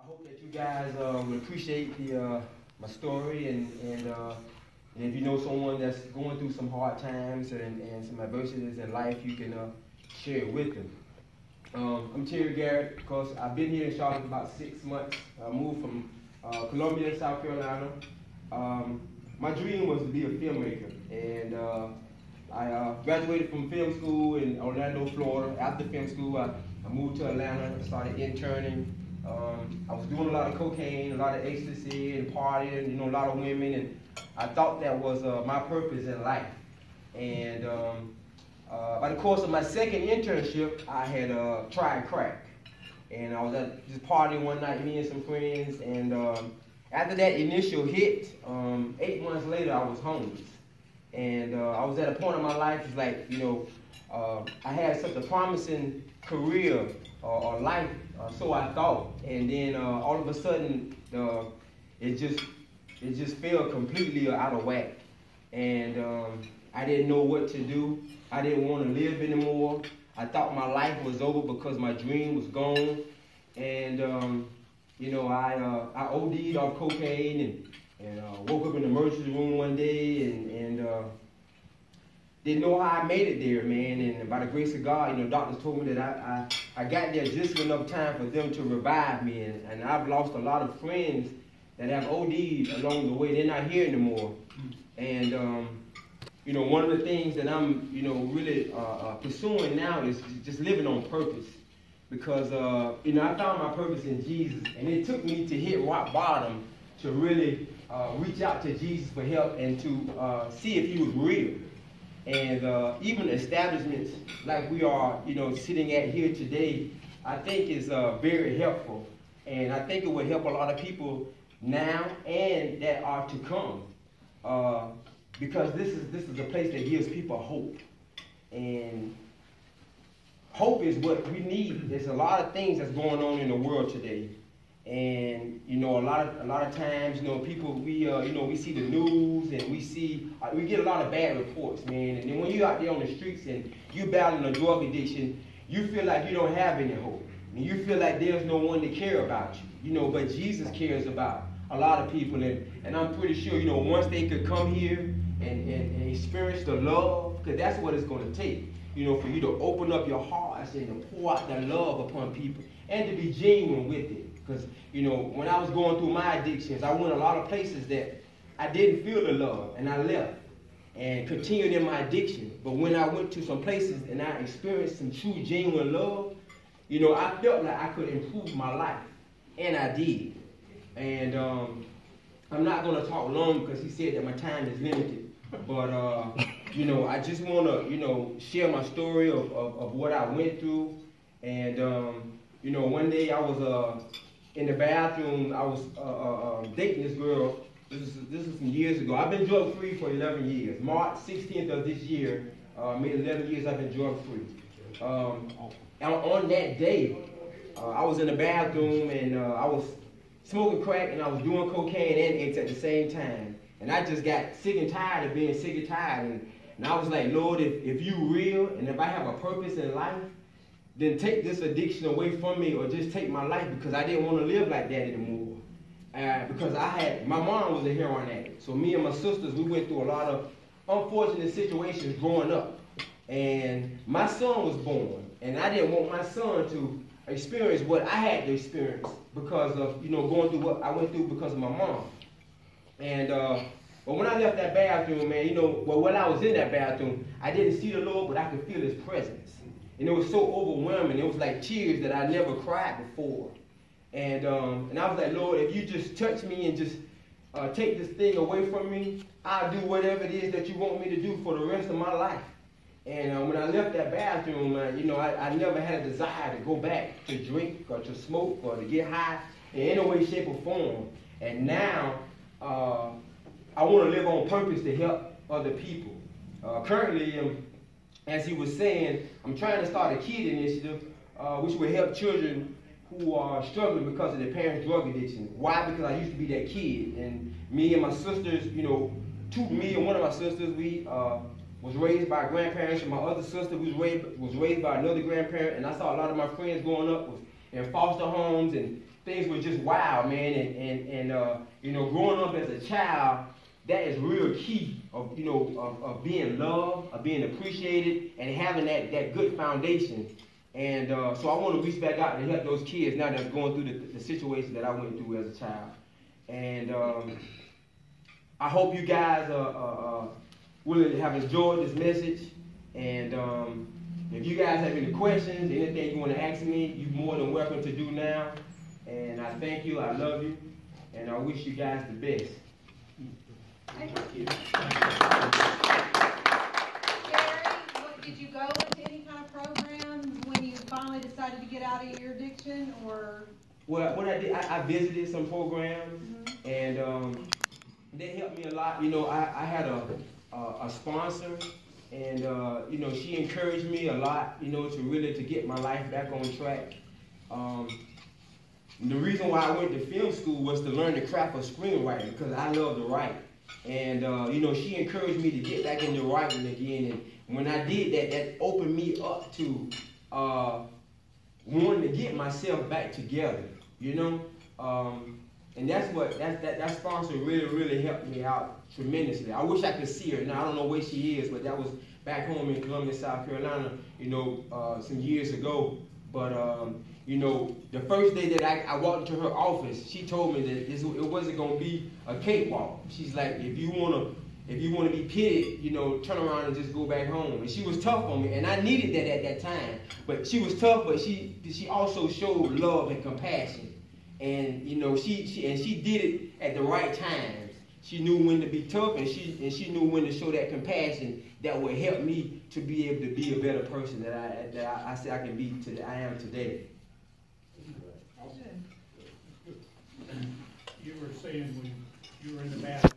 hope that you guys will appreciate my story, and if you know someone that's going through some hard times and some adversities in life, you can share it with them. I'm Terry Garrett because I've been here in Charlotte about 6 months. I moved from Columbia, South Carolina. My dream was to be a filmmaker, and I graduated from film school in Orlando, Florida. After film school, I moved to Atlanta and started interning. I was doing a lot of cocaine, a lot of ecstasy, and partying, a lot of women, and I thought that was my purpose in life. And by the course of my second internship, I had tried crack. And I was at just partying one night, me and some friends, and after that initial hit, 8 months later, I was homeless. And I was at a point in my life, it's like, I had such a promising career or life, so I thought. And then all of a sudden, it just fell completely out of whack. And I didn't know what to do. I didn't want to live anymore. I thought my life was over because my dream was gone. And I OD'd off cocaine and woke up in the emergency room one day and didn't know how I made it there, man. And by the grace of God, doctors told me that I got there just enough time for them to revive me. And I've lost a lot of friends that have OD'd along the way. They're not here anymore. And one of the things that I'm really pursuing now is just living on purpose. Because I found my purpose in Jesus, and it took me to hit rock bottom to really reach out to Jesus for help and to see if he was real. And even establishments like we are, sitting at here today, I think is very helpful. And I think it will help a lot of people now and that are to come. Because this is a place that gives people hope. And hope is what we need. There's a lot of things that's going on in the world today. And a lot of times, people we see the news and we get a lot of bad reports, man. And then when you're out there on the streets and you're battling a drug addiction, you feel like you don't have any hope. And you feel like there's no one to care about you. But Jesus cares about a lot of people, and I'm pretty sure, once they could come here and experience the love, because that's what it's going to take, for you to open up your hearts and to pour out that love upon people and to be genuine with it. Because, when I was going through my addictions, I went a lot of places that I didn't feel the love, and I left and continued in my addiction. But when I went to some places and I experienced some true, genuine love, I felt like I could improve my life, and I did. And I'm not going to talk long because he said that my time is limited. But, I just want to, share my story of what I went through. And, one day I was in the bathroom. I was dating this girl. This is some years ago. I've been drug-free for 11 years. March 16th of this year, made 11 years I've been drug-free. On that day, I was in the bathroom and I was smoking crack and I was doing cocaine and AIDS at the same time. And I just got sick and tired of being sick and tired. And I was like, Lord, if you real and if I have a purpose in life, then take this addiction away from me or just take my life, because I didn't want to live like that anymore. Because my mom was a heroin addict. So me and my sisters, we went through a lot of unfortunate situations growing up. And my son was born. And I didn't want my son to experience what I had to experience because of, going through what I went through because of my mom. And but when I left that bathroom, man, when I was in that bathroom, I didn't see the Lord, but I could feel his presence. And it was so overwhelming. It was like tears that I never cried before. And I was like, Lord, if you just touch me and just take this thing away from me, I'll do whatever it is that you want me to do for the rest of my life. And when I left that bathroom, I never had a desire to go back to drink or to smoke or to get high in any way, shape, or form. And now I want to live on purpose to help other people. Currently, as he was saying, I'm trying to start a kid initiative which will help children who are struggling because of their parents' drug addiction. Why? Because I used to be that kid. And me and my sisters, me and one of my sisters, we was raised by grandparents, and my other sister was raised by another grandparent. And I saw a lot of my friends growing up was in foster homes, and things were just wild, man. And you know, growing up as a child, that is real key of, you know, of being loved, of being appreciated, and having that good foundation. And so I want to reach back out and help those kids now that's going through the situation that I went through as a child. And I hope you guys will have enjoyed this message. And if you guys have any questions, anything you want to ask me, you're more than welcome to do now. And I thank you, I love you, and I wish you guys the best. Thank you. Gary, did you go into any kind of program when you finally decided to get out of your addiction, or? Well, what I did, I visited some programs, and they helped me a lot. You know, I had a sponsor, and you know, she encouraged me a lot, you know, to get my life back on track. The reason why I went to film school was to learn the craft of screenwriting, because I love to write. And you know, she encouraged me to get back into writing again. And when I did that, that opened me up to wanting to get myself back together, you know. And that's what that sponsor really helped me out tremendously. I wish I could see her now. I don't know where she is, but that was back home in Columbia, South Carolina, you know, some years ago. But you know, the first day that I walked into her office, she told me that it wasn't gonna be a cakewalk. She's like, if you wanna be pitted, you know, turn around and just go back home. And she was tough on me, and I needed that at that time. But she was tough, but she also showed love and compassion. And you know, she did it at the right times. She knew when to be tough, and she knew when to show that compassion that would help me to be able to be a better person that I say I can be I am today. You were saying when you were in the bathroom